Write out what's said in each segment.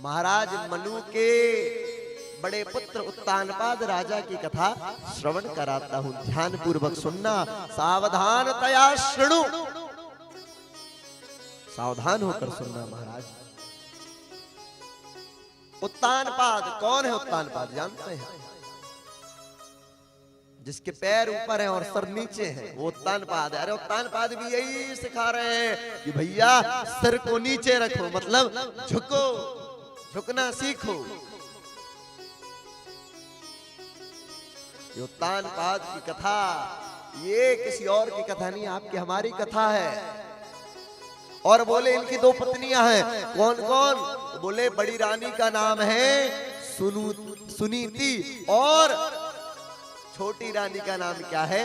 महाराज मनु के बड़े पुत्र उत्तानपाद राजा की कथा श्रवण कराता हूं, ध्यान पूर्वक सुनना, सावधानतया शृणु, सावधान होकर सुनना महाराज। उत्तानपाद कौन है? उत्तानपाद जानते हैं? जिसके पैर ऊपर है और सर नीचे है वो उत्तानपाद है। अरे उत्तानपाद भी यही सिखा रहे हैं कि भैया सिर को नीचे रखो, मतलब झुको, झुकना सीखो। ये उत्तानपाद की कथा ये किसी और की कथा नहीं, आपकी हमारी कथा है। और बोले इनकी दो पत्नियां हैं, कौन कौन? बोले बड़ी रानी का नाम है सुनीति और छोटी रानी का नाम क्या है?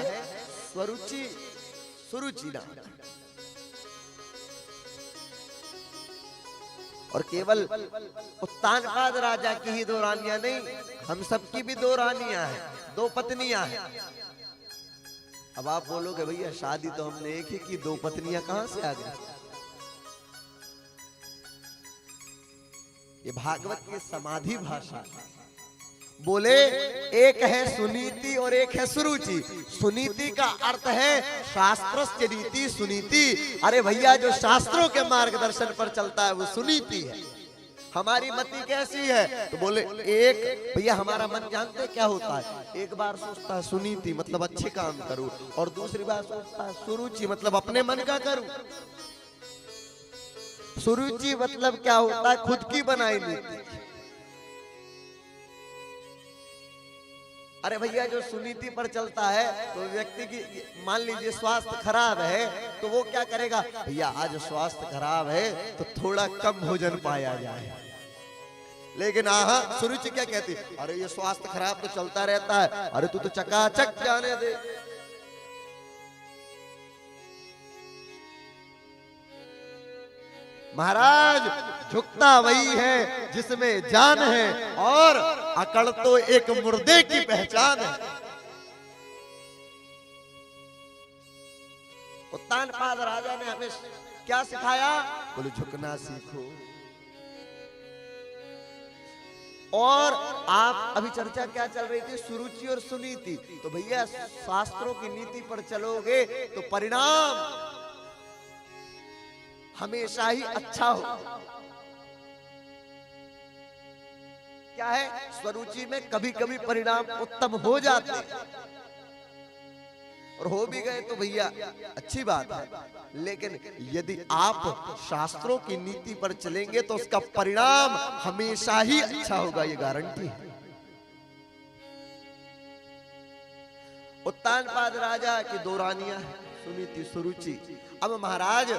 स्वरुचि, सुरुचि नाम। और केवल उत्तानपाद राजा की ही दो रानियां नहीं, हम सबकी भी दो रानियां हैं, दो पत्नियां हैं। अब आप बोलोगे भैया शादी तो हमने एक ही की, दो पत्नियां कहां से आ गई? ये भागवत की समाधि भाषा। बोले एक है सुनीति और एक है सुरुचि। सुनीति का अर्थ है शास्त्रस्य रीति सुनीति। अरे भैया जो शास्त्रों के मार्गदर्शन पर चलता है वो सुनीति है। हमारी मति कैसी है? तो बोले एक भैया हमारा मन जानते क्या होता है? एक बार सोचता है सुनीति मतलब अच्छे काम करूं, और दूसरी बार सोचता है सुरुचि मतलब अपने मन का करूं। सुरुचि मतलब क्या होता है? खुद की बनाई नीति। अरे भैया जो सुनीति पर चलता है तो व्यक्ति की मान लीजिए स्वास्थ्य खराब है तो वो क्या करेगा? भैया आज स्वास्थ्य खराब है तो थोड़ा कम भोजन पाया जाए। लेकिन आहा सुरुचि क्या कहती? अरे ये स्वास्थ्य खराब तो चलता रहता है, अरे तू तो चकाचक जाने दे। महाराज झुकता वही है जिसमें जान है, और अकड़ तो एक मुर्दे की पहचान है। उत्तानपाद राजा ने हमें क्या सिखाया? बोले झुकना सीखो। और आप अभी चर्चा क्या चल रही थी? सुरुचि और सुनीति। तो भैया शास्त्रों की नीति पर चलोगे तो परिणाम हमेशा ही अच्छा हो। क्या है? स्वरुचि में कभी कभी परिणाम उत्तम हो जाते हैं, और हो भी गए तो भैया अच्छी बात है। लेकिन यदि आप शास्त्रों की नीति पर चलेंगे तो उसका परिणाम हमेशा ही अच्छा होगा, ये गारंटी है। उत्तानपाद राजा की दो रानियां हैं, सुनीति सुरुचि। अब महाराज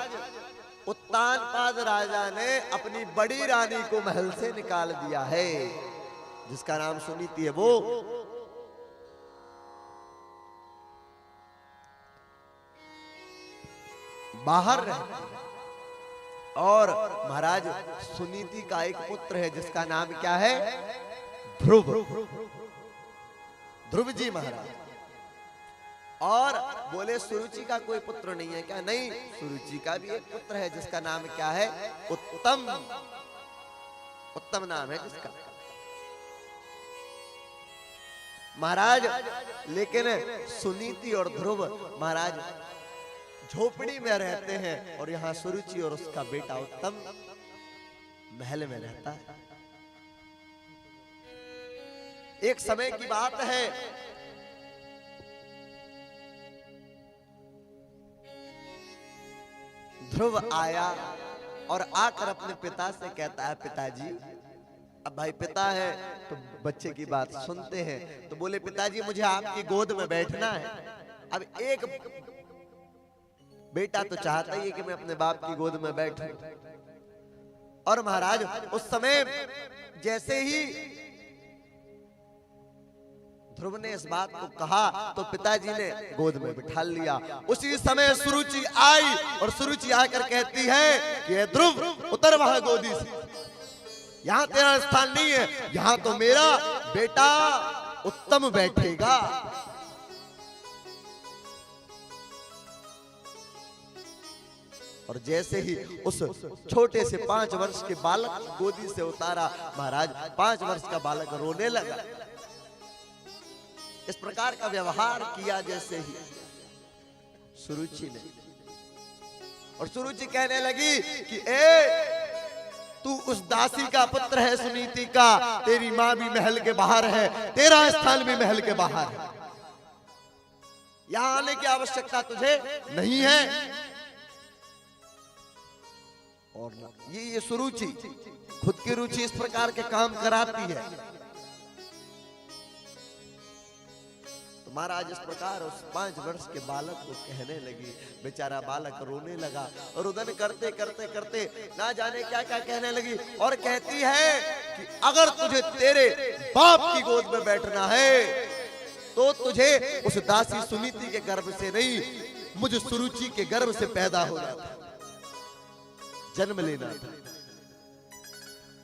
उत्तानपाद राजा ने अपनी बड़ी रानी को महल से निकाल दिया है, जिसका नाम सुनीति है। वो बाहर रहती है। और महाराज सुनीति का एक पुत्र है जिसका नाम क्या है? ध्रुव, ध्रुव जी महाराज। और बोले सुरुचि का कोई पुत्र नहीं है क्या? नहीं, सुरुचि का भी एक पुत्र है जिसका नाम क्या है? उत्तम, उत्तम नाम है जिसका। महाराज लेकिन सुनीति और ध्रुव महाराज झोपड़ी में रहते हैं, और यहाँ सुरुचि और उसका बेटा उत्तम महल में रहता है। एक समय की बात है, ध्रुव आया और आकर अपने पिता से कहता है, पिताजी। अब भाई पिता है तो बच्चे की बात सुनते हैं। तो बोले पिताजी मुझे आपकी गोद में बैठना है। अब एक बेटा तो चाहता ही है कि मैं अपने बाप की गोद में बैठूं। और महाराज उस समय जैसे ही ध्रुव ने इस बात को कहा तो पिताजी ने गोद में बिठा लिया। उसी समय सुरुचि आई और सुरुचि आकर कहती है कि ध्रुव उतर वहां गोदी से, यहां तेरा स्थान नहीं है, यहां तो मेरा बेटा उत्तम बैठेगा। और जैसे ही उस छोटे से 5 वर्ष के बालक गोदी से उतारा, महाराज 5 वर्ष का बालक रोने लगा। इस प्रकार का व्यवहार किया जैसे ही सुरुचि ने, और सुरुचि कहने लगी कि तू उस दासी का पुत्र है सुनीति का, तेरी माँ भी महल के बाहर है, तेरा स्थान भी महल के बाहर है, यहां आने की आवश्यकता तुझे नहीं है। और ये सुरुचि खुद की रुचि इस प्रकार के काम कराती है। तो महाराज इस प्रकार उस 5 वर्ष के बालक को कहने लगी, बेचारा बालक रोने लगा, और रुदन करते करते करते ना जाने क्या क्या कहने लगी, और कहती है कि अगर तुझे तेरे बाप की गोद में बैठना है तो तुझे उस दासी सुनीति के गर्भ से नहीं, मुझ सुरुचि के गर्भ से पैदा होना था, जन्म लेना था।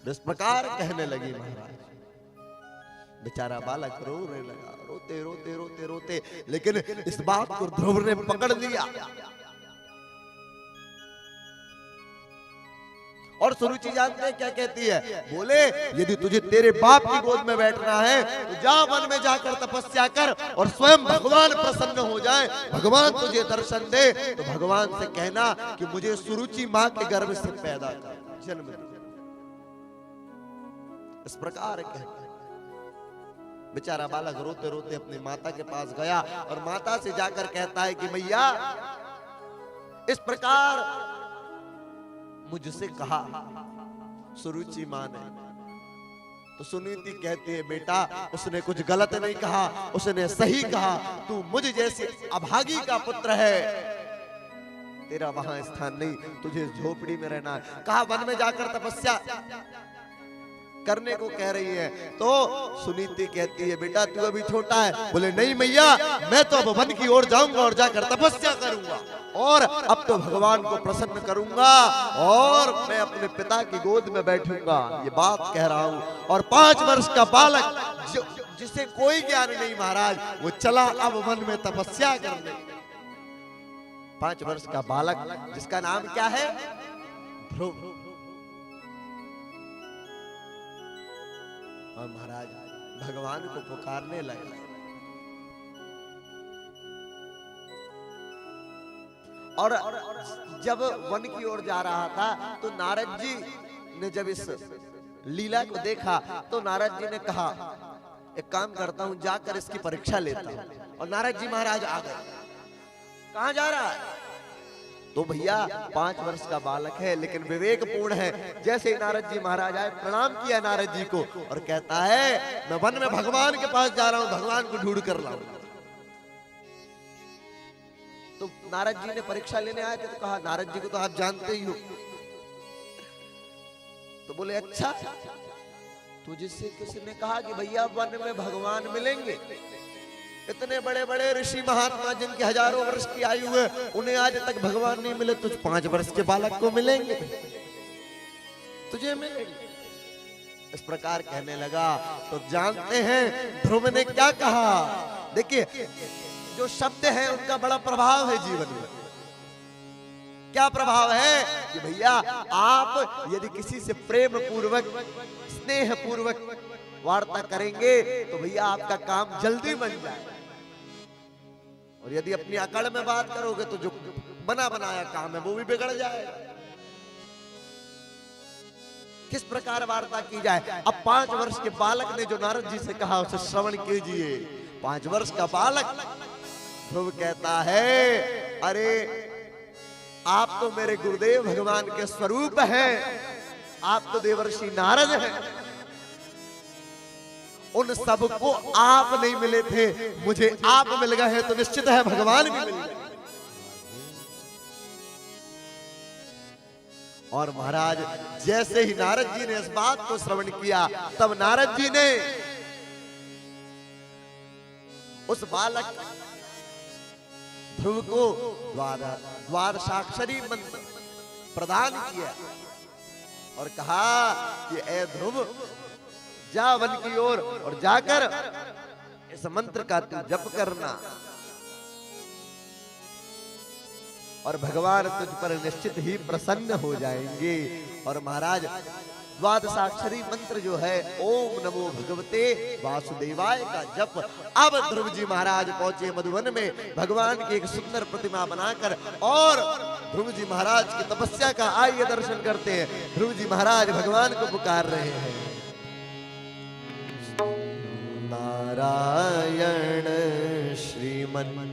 इस प्रकार कहने लगी महाराज। बेचारा बालक रोने लगा, रोते रोते रोते रोते, लेकिन इस बात को ध्रुव ने पकड़ लिया। और सुरुचि जानते हैं क्या कहती है, बोले यदि तुझे तेरे बाप की गोद में बैठना है तो जा वन में जाकर तपस्या कर, और स्वयं भगवान प्रसन्न हो जाए, भगवान तुझे दर्शन दे, तो भगवान से कहना कि मुझे सुरुचि मां के गर्भ से पैदा कर, जन्म दे। इस प्रकार कहते, बेचारा बालक रोते रोते अपनी माता के पास गया, और माता से जाकर कहता है कि मैया इस प्रकार मुझसे कहा सुरुचि मां ने। तो सुनीति कहती है, बेटा उसने कुछ गलत नहीं कहा, उसने सही कहा, तू मुझ जैसे अभागी का पुत्र है, तेरा वहां स्थान नहीं, तुझे झोपड़ी में रहना है। कहा वन में जाकर तपस्या करने को कह रही है। तो सुनीति कहती है, बेटा तू अभी छोटा है। बोले नहीं मैया, मैं तो अब वन की ओर जाऊंगा और जाकर तपस्या करूंगा, और अब तो भगवान को प्रसन्न करूंगा, और मैं अपने पिता की गोद में बैठूंगा, ये बात कह रहा हूं। और 5 वर्ष का बालक जिसे कोई ज्ञान नहीं महाराज, वो चला अब वन में तपस्या करने। 5 वर्ष का बालक जिसका नाम क्या है, ध्रुव। और महाराज भगवान को पुकारने लगा। और जब वन की ओर जा रहा था तो नारद जी ने जब इस लीला को देखा तो नारद जी ने कहा, एक काम करता हूं, जाकर इसकी परीक्षा लेता हूं। और नारद जी महाराज आ गए। कहां जा रहा है? तो भैया 5 वर्ष का बालक है, लेकिन विवेकपूर्ण है। जैसे ही नारद जी महाराज आए, प्रणाम किया नारद जी को, और कहता है मैं वन में भगवान के पास जा रहा हूं, भगवान को ढूंढ कर लाऊं। तो नारद जी ने परीक्षा लेने आए थे, तो कहा नारद जी को तो आप जानते ही हो। तो बोले अच्छा, तो जिससे किसी ने कहा कि भैया वन में भगवान मिलेंगे, इतने बड़े बड़े ऋषि महात्मा जिनके हजारों वर्ष की आयु है, उन्हें आज तक भगवान नहीं मिले, तुझ 5 वर्ष के बालक को मिलेंगे, तुझे मिलेंगे। इस प्रकार कहने लगा। तो जानते हैं ध्रुव ने क्या कहा? देखिए जो शब्द है उनका बड़ा प्रभाव है जीवन में। क्या प्रभाव है कि भैया आप यदि किसी से प्रेम पूर्वक, स्नेह पूर्वक वार्ता करेंगे तो भैया आपका काम जल्दी बन जाए, और यदि अपनी अकड़ में बात करोगे तो जो बना बनाया काम है वो भी बिगड़ जाएगा। किस प्रकार वार्ता की जाए? अब 5 वर्ष के बालक ने जो नारद जी से कहा उसे श्रवण कीजिए। 5 वर्ष का बालक ध्रुव कहता है, अरे आप तो मेरे गुरुदेव भगवान के स्वरूप हैं, आप तो देवर्षि नारद हैं, उन सबको आप नहीं मिले थे, मुझे आप मिल गए हैं, तो निश्चित है भगवान भी मिल गए। और महाराज जैसे ही नारद जी ने इस बात को श्रवण किया, तब नारद जी ने उस बालक ध्रुव को द्वादशाक्षरी मंत्र प्रदान किया और कहा कि ए ध्रुव, जा वन की ओर और जाकर इस मंत्र का तू जप करना। और भगवान तुझ पर निश्चित ही प्रसन्न हो जाएंगे। और महाराज द्वादशाक्षरी मंत्र जो है ओम नमो भगवते वासुदेवाय का जप। अब ध्रुव जी महाराज पहुंचे मधुवन में भगवान की एक सुंदर प्रतिमा बनाकर, और ध्रुव जी महाराज की तपस्या का आइए दर्शन करते हैं। ध्रुव जी महाराज भगवान को पुकार रहे हैं। नारायण श्रीमन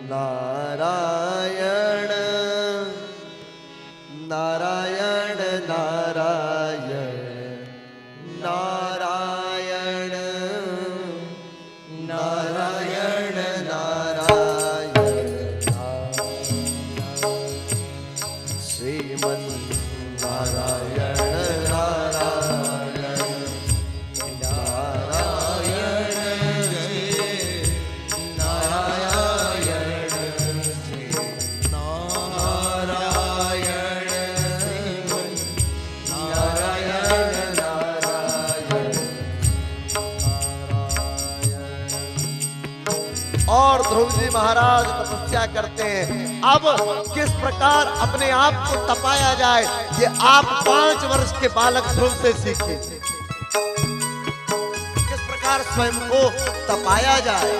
नारायण नारायण नारायण नारायण नारायण नारायण श्रीमन नारायण और ध्रुव जी महाराज तपस्या करते हैं। अब किस प्रकार अपने आप को तपाया जाए, ये आप 5 वर्ष के बालक ध्रुव से सीखें। किस प्रकार स्वयं को तपाया जाए।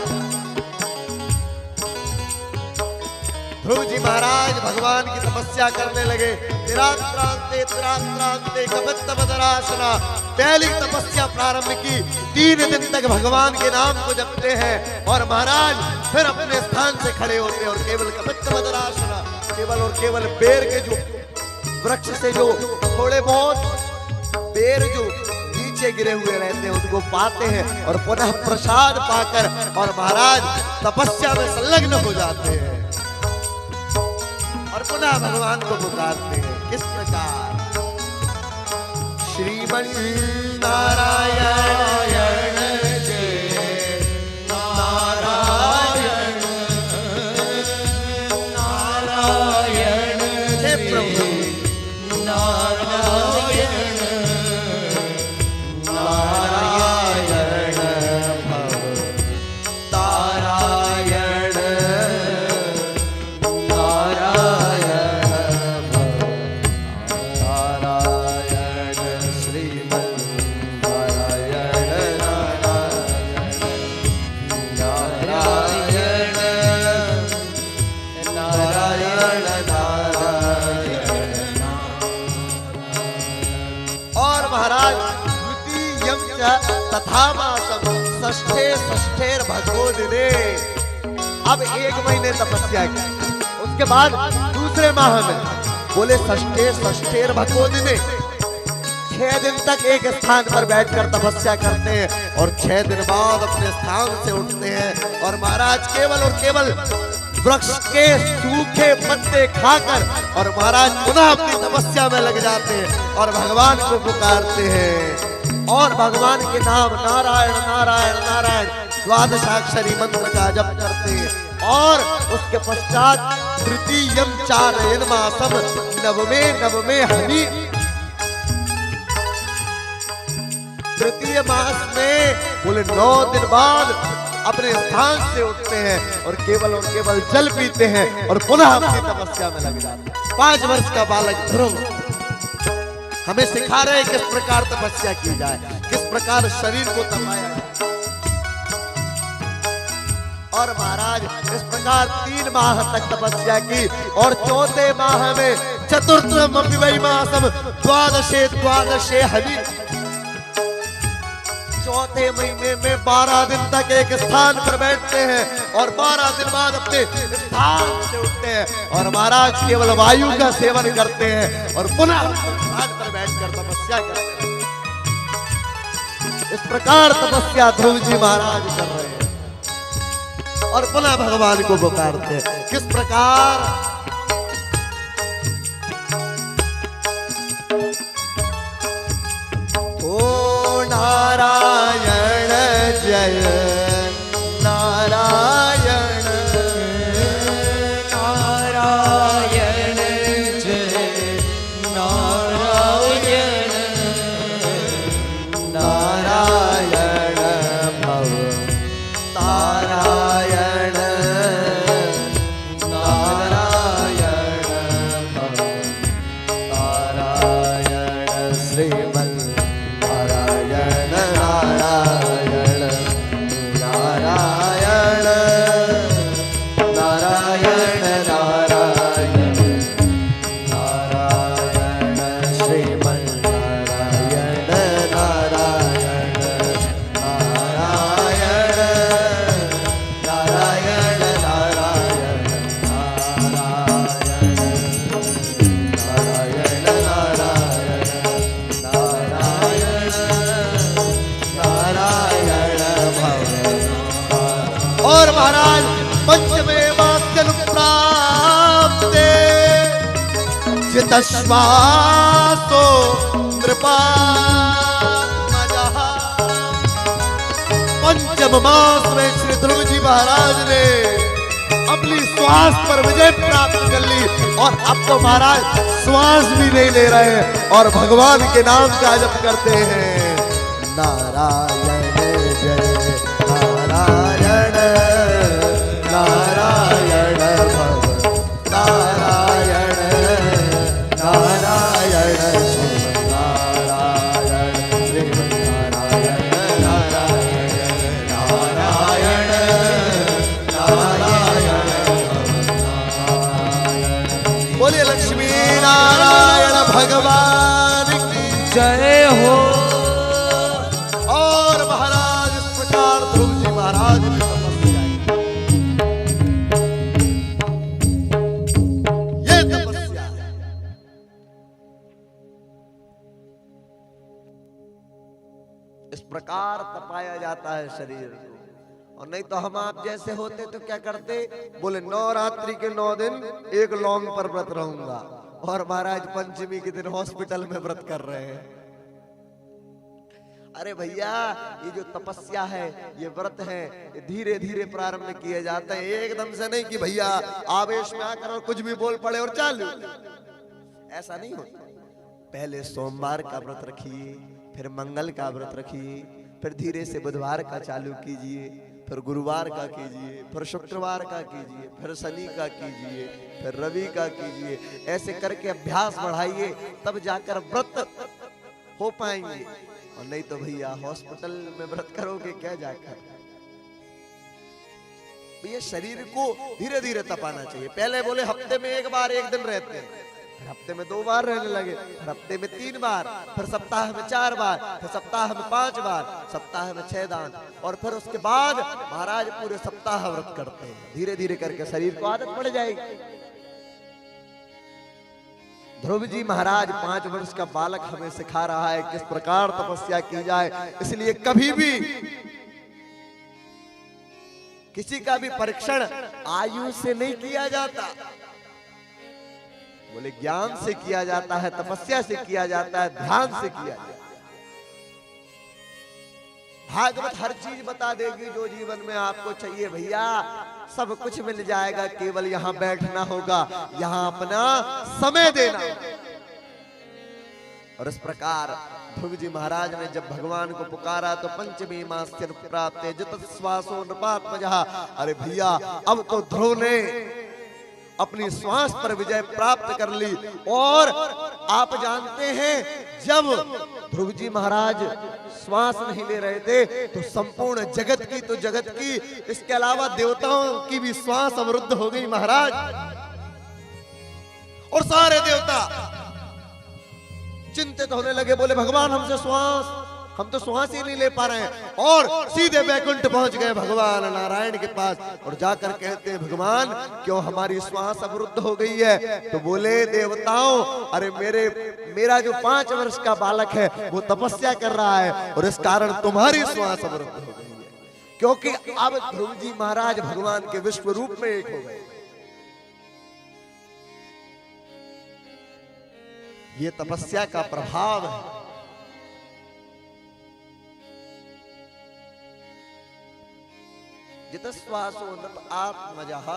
ध्रुव जी महाराज भगवान की तपस्या करने लगे। तिरात्रांते तिरात्रांते कबत्तबदरासना, पहली तपस्या प्रारंभ की। 3 दिन तक भगवान के नाम को जपते हैं और महाराज फिर अपने स्थान से खड़े होते हैं और केवल कबत्तबदरासना, केवल और केवल बेर के जो वृक्ष से जो थोड़े बहुत बेर जो नीचे गिरे हुए रहते हैं उनको पाते हैं और पुनः प्रसाद पाकर और महाराज तपस्या में संलग्न हो जाते हैं और पुनः भगवान को पुकारते हैं। किस प्रकार श्रीमन नारायण जय नारायण नारायण हे प्रभु नारायण नारायण भव तारायण तथा मासम षष्ठे षष्ठेर भगवो दिने। अब 1 महीने तपस्या की, उसके बाद दूसरे माह में बोले षष्ठे षष्ठेर भगवो दिने। 6 दिन तक एक स्थान पर बैठकर तपस्या करते हैं और 6 दिन बाद अपने स्थान से उठते हैं और महाराज केवल और केवल वृक्ष के सूखे पत्ते खाकर और महाराज पुनः अपनी तपस्या में लग जाते हैं और भगवान को पुकारते हैं और भगवान के नाम नारायण नारायण नारायण द्वादशाक्षरी मंत्र का जप करते हैं। और उसके पश्चात तृतीयम चारयन मासम नवमे हनि। तृतीय मास में बोले 9 दिन बाद अपने स्थान से उठते हैं और केवल जल पीते हैं और पुनः अपनी तपस्या में लग जाते हैं। 5 वर्ष का बालक ध्रुव हमें सिखा रहे हैं किस प्रकार तपस्या की जाए, किस प्रकार शरीर को तपाया जाए। और महाराज इस प्रकार 3 माह तक तपस्या की और 4थे माह में चतुर्थम वै मासम द्वादशे हनि। 4थे महीने में 12 दिन तक एक स्थान पर बैठते हैं और 12 दिन बाद अपने स्थान से उठते हैं और महाराज केवल वायु का सेवन करते हैं और पुनः स्थान पर बैठकर तपस्या करते हैं। इस प्रकार तपस्या ध्रुव जी महाराज कर रहे हैं और पुनः भगवान को पुकारते हैं। किस प्रकार ओ नारायण जय नारायण नारायण जय नारायण नारायण भव तारायण नारायण श्रीमन नारायण नारायण नारायण नारायण नारायण नारायण श्रीमन नारायण नारायण नारायण नारायण नारायण नारायण और महाराज पंचमे वाक्यनु प्राप्ते जितश्वासो नृपात्मजः। पंचम मास में श्री ध्रुव जी महाराज ने अपनी श्वास पर विजय प्राप्त कर ली और अब तो महाराज श्वास भी नहीं ले रहे हैं और भगवान के नाम का जप करते हैं। नारायण जय नारायण नारायण भव नारायण नारायण नारायण नारायण नारायण नारायण बोलिए लक्ष्मी नारायण भगवान की जय हो। और महाराज इस प्रकार ध्रुव जी महाराज ने तपस्या की। ये तपस्या है। इस प्रकार तपाया जाता है शरीर को। और नहीं तो हम आप जैसे होते तो क्या करते, बोले नवरात्रि के 9 दिन एक लौंग पर व्रत रहूंगा और महाराज पंचमी के दिन हॉस्पिटल में व्रत कर रहे हैं। अरे भैया ये जो तपस्या है, ये व्रत है, ये धीरे धीरे प्रारंभ किए जाते हैं, एकदम से नहीं कि भैया आवेश में आकर और कुछ भी बोल पड़े और चालू, ऐसा नहीं होता। पहले सोमवार का व्रत रखिए, फिर मंगल का व्रत रखिए, फिर धीरे से बुधवार का चालू कीजिए, फिर गुरुवार का कीजिए, फिर शुक्रवार का कीजिए, फिर शनि का कीजिए, फिर रवि का कीजिए। ऐसे करके अभ्यास बढ़ाइए, तब जाकर व्रत हो पाएंगे। और नहीं तो भैया हॉस्पिटल में व्रत करोगे क्या जाकर। भैया शरीर को धीरे धीरे तपाना चाहिए। पहले बोले हफ्ते में एक बार एक दिन रहते हैं, फिर हफ्ते में 2 बार रहने लगे, फिर हफ्ते में 3 बार, फिर सप्ताह में 4 बार, फिर सप्ताह में 5 बार, सप्ताह में 6 दान, और फिर उसके बाद महाराज पूरे सप्ताह व्रत करते हैं। धीरे धीरे करके शरीर को आदत पड़ जाएगी। ध्रुव जी महाराज 5 वर्ष का बालक हमें सिखा रहा है किस प्रकार तपस्या की जाए। इसलिए कभी भी किसी का भी परीक्षण आयु से नहीं किया जाता, बोले ज्ञान से किया जाता है, तपस्या से किया जाता है, ध्यान से किया जाता है। भागवत हर चीज बता देगी जो जीवन में आपको चाहिए। भैया सब कुछ मिल जाएगा, केवल यहाँ बैठना होगा, यहाँ अपना समय देना। और इस प्रकार ध्रुव जी महाराज ने जब भगवान को पुकारा तो पंचमी मास्य प्राप्त जितश्वासो नृपात्मजः। अरे भैया अब तो ध्रुव ने अपनी श्वास पर विजय प्राप्त कर ली। और आप जानते हैं जब ध्रुव जी महाराज श्वास नहीं ले रहे थे तो संपूर्ण जगत की तो जगत की, इसके अलावा देवताओं की भी श्वास अवरुद्ध हो गई महाराज। और सारे देवता चिंतित होने लगे, बोले भगवान हमसे श्वास, हम तो श्वास ही नहीं ले पा रहे हैं। और सीधे वैकुंठ पहुंच गए भगवान नारायण के पास और जाकर कहते हैं भगवान क्यों हमारी श्वास अवरुद्ध हो गई है। तो बोले देवताओं अरे मेरा जो 5 वर्ष का बालक है वो तपस्या कर रहा है और इस कारण तुम्हारी श्वास अवरुद्ध हो गई है, क्योंकि अब ध्रुव जी महाराज भगवान के विश्व रूप में एक हो गए। ये तपस्या का प्रभाव है। जितश्वासो नृपात्मजः।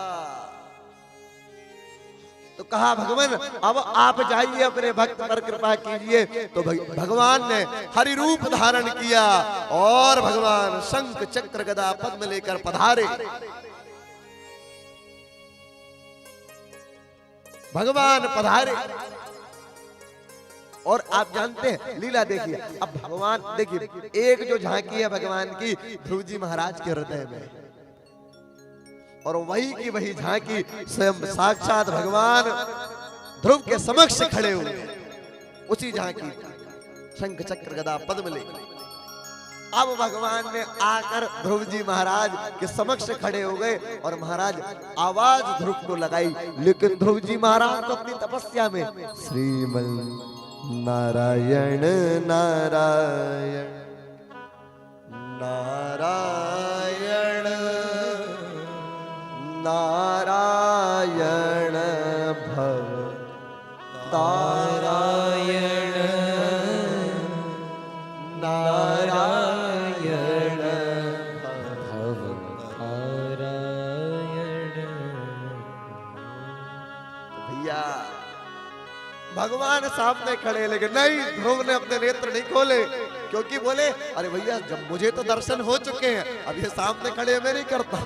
तो कहा भगवान अब आप जाइए अपने भक्त पर कृपा कीजिए। तो भगवान ने हरि रूप धारण किया और भगवान शंख चक्र गदा पद्म लेकर पधारे। भगवान पधारे और आप जानते हैं लीला देखिए, अब भगवान देखिए एक जो झांकी है भगवान की ध्रुव जी महाराज के हृदय में, और वही की वही झांकी स्वयं साक्षात भगवान ध्रुव के समक्ष खड़े हुए हैं। उसी झांकी शंख चक्र गदा पद्म लेकर अब भगवान ने आकर ध्रुव जी महाराज के समक्ष खड़े हो गए और महाराज आवाज ध्रुव को लगाई, लेकिन ध्रुव जी महाराज तो अपनी तपस्या में श्रीमन नारायण नारायण नारायण नारायण भव नारायण नारायण भव नारायण। भैया भगवान सामने खड़े, लेकिन नहीं, ध्रुव ने अपने नेत्र नहीं खोले, क्योंकि बोले अरे भैया जब मुझे तो दर्शन हो चुके हैं, अब ये सामने खड़े मैं नहीं करता,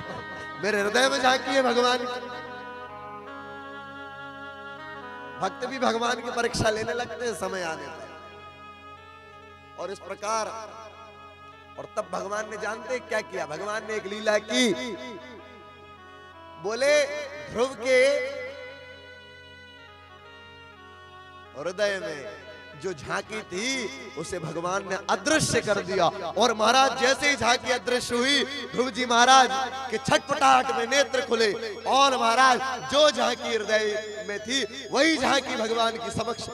मेरे हृदय में झांकी है भगवान की। भक्त भी भगवान की परीक्षा लेने लगते हैं समय आने पर, और इस प्रकार, और तब भगवान ने जानते क्या किया, भगवान ने एक लीला की, बोले ध्रुव के हृदय में जो झांकी थी उसे भगवान ने अदृश्य कर दिया, और महाराज जैसे ही झांकी अदृश्य हुई, ध्रुव जी महाराज के छटपटाहट में नेत्र खुले, और महाराज जो झांकी हृदय में थी वही झांकी भगवान की समक्ष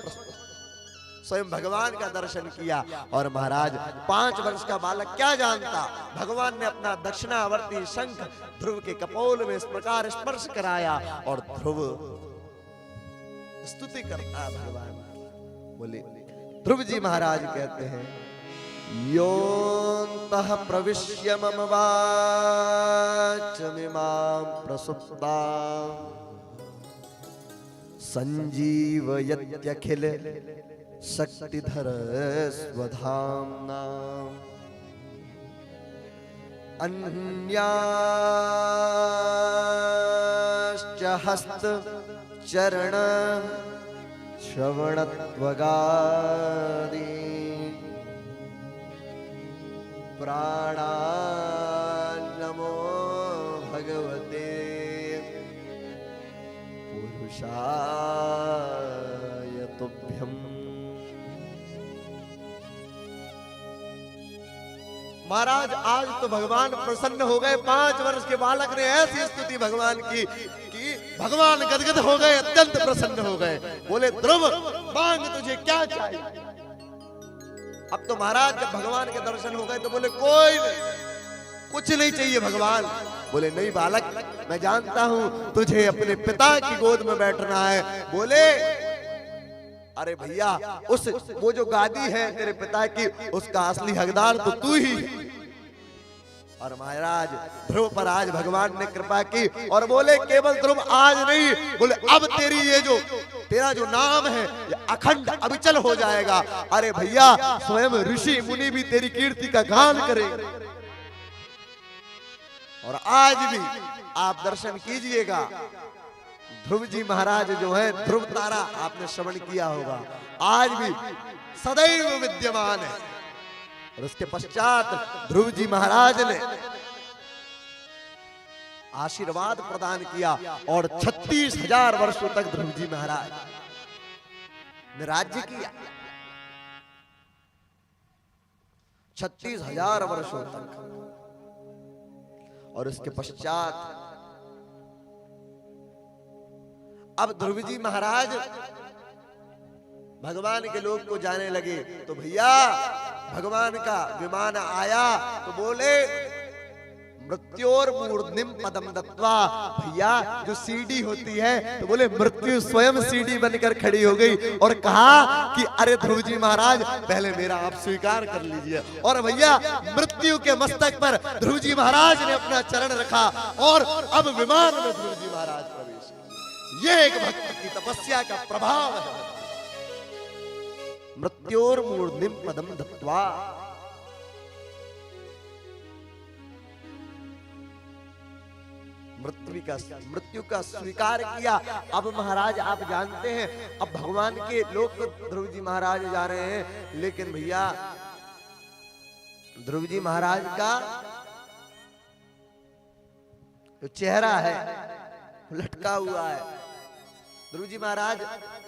स्वयं भगवान का दर्शन किया। और महाराज 5 वर्ष का बालक क्या जानता, भगवान ने अपना दक्षिणावर्ती शंख ध्रुव के कपोल में इस प्रकार स्पर्श कराया, और ध्रुव स्तुति करता भगवान। बोले ध्रुव जी महाराज कहते हैं, योऽन्तः प्रविश्य मम वाचमिमां प्रसुप्तां संजीवयत्यखिल शक्तिधर स्वधाम्ना अन्याश्च हस्त चरण श्रवणत्वगादि प्राणान्नमो भगवते पुरुषाय तुभ्यम्। महाराज आज तो भगवान प्रसन्न हो गए, 5 वर्ष के बालक ने ऐसी स्तुति भगवान की कि भगवान गदगद हो गए, अत्यंत प्रसन्न हो गए। बोले ध्रुव मांग तुझे क्या चाहिए। अब तो महाराज जब भगवान के दर्शन हो गए तो बोले कोई नहीं, कुछ नहीं चाहिए भगवान। बोले नहीं बालक, मैं जानता हूं तुझे अपने पिता की गोद में बैठना है। बोले अरे भैया वो जो गादी है तेरे पिता की, उसका असली हकदार तो तू ही। और महाराज ध्रुव पर आज भगवान ने कृपा की, और बोले केवल ध्रुव आज नहीं, बोले अब तेरी ये जो तेरा जो नाम है ये अखंड अविचल हो जाएगा। अरे भैया स्वयं ऋषि मुनि भी तेरी कीर्ति का गान करेंगे। और आज भी आप दर्शन कीजिएगा, ध्रुव जी महाराज जो है, ध्रुव तारा आपने श्रवण किया होगा, आज भी सदैव विद्यमान है। और उसके पश्चात ध्रुव जी महाराज ने आशीर्वाद प्रदान किया, और 36,000 वर्षों तक ध्रुव जी महाराज ने राज्य किया। 36,000 वर्षों तक। और उसके पश्चात अब ध्रुव जी महाराज भगवान के लोक को जाने लगे, तो भैया भगवान का विमान आया तो बोले मृत्योर मूर्धनिम पदम दत्वा। भैया जो सीढ़ी होती है तो बोले मृत्यु स्वयं सीढ़ी बनकर खड़ी हो गई, और कहा कि अरे ध्रुव जी महाराज पहले मेरा आप स्वीकार कर लीजिए। और भैया मृत्यु के मस्तक पर ध्रुव जी महाराज ने अपना चरण रखा, और अब विमान में ध्रुव जी महाराज प्रवेश। ये एक भक्त की तपस्या का प्रभाव है। मृत्योर मूर्धनिम पदम दत्वा। मृत्यु का स्वीकार किया। अब महाराज आप जानते हैं, अब भगवान के लोग तो ध्रुव जी महाराज जा रहे हैं, लेकिन भैया ध्रुव जी महाराज का जो चेहरा है लटका हुआ है। ध्रुव जी महाराज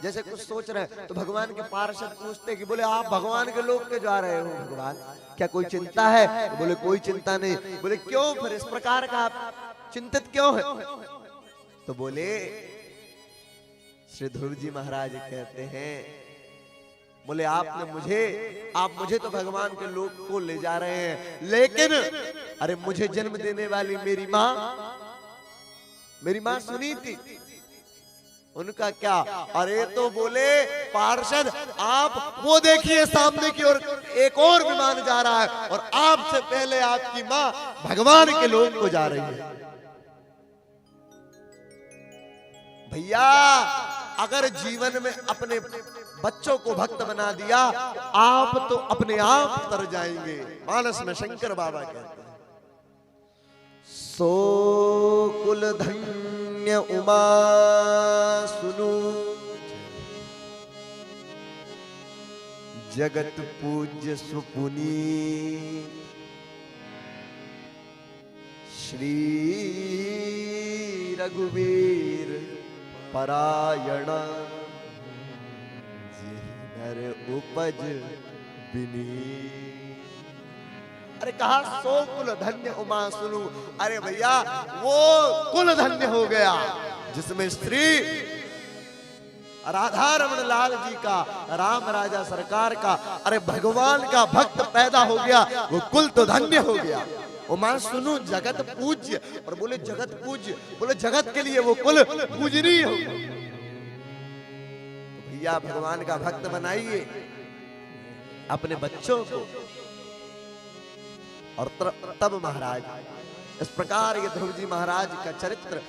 जैसे कुछ सोच रहे हैं, तो भगवान के पार्षद पूछते कि बोले आप भगवान के लोग के जा रहे हो, भगवान क्या कोई चिंता है? तो बोले कोई चिंता नहीं। बोले क्यों फिर इस प्रकार का आप चिंतित क्यों है? तो बोले श्री ध्रुव जी महाराज कहते हैं, बोले आप मुझे तो भगवान के लोग को ले जा रहे हैं, लेकिन अरे मुझे जन्म देने वाली मेरी माँ सुनीति, उनका क्या? अरे तो बोले पार्षद आप वो देखिए सामने की ओर एक और विमान जा रहा है, और आपसे पहले आपकी माँ भगवान के लोग को जा रही है। भैया अगर जीवन में अपने बच्चों को भक्त बना दिया, आप तो अपने आप तर जाएंगे। मानस में शंकर बाबा कहते हैं, सो कुल धन्य उमा सुनु, जगत पूज्य सुपुनी, श्री रघुवीर परायण, नर उपज बिनी। अरे कहा सो कुल धन्य उमा सुनु। अरे भैया वो कुल धन्य हो गया जिसमें श्री राधा रमन लाल जी का, राम राजा सरकार का, अरे भगवान का भक्त पैदा हो गया, वो कुल तो धन्य हो गया। उमा सुनु जगत पूज्य, और बोले जगत पूज्य, बोले जगत के लिए वो कुल पूजनीय हो। भैया भगवान का भक्त बनाइए अपने बच्चों को। और तब महाराज इस प्रकार ये ध्रुव जी महाराज का चरित्र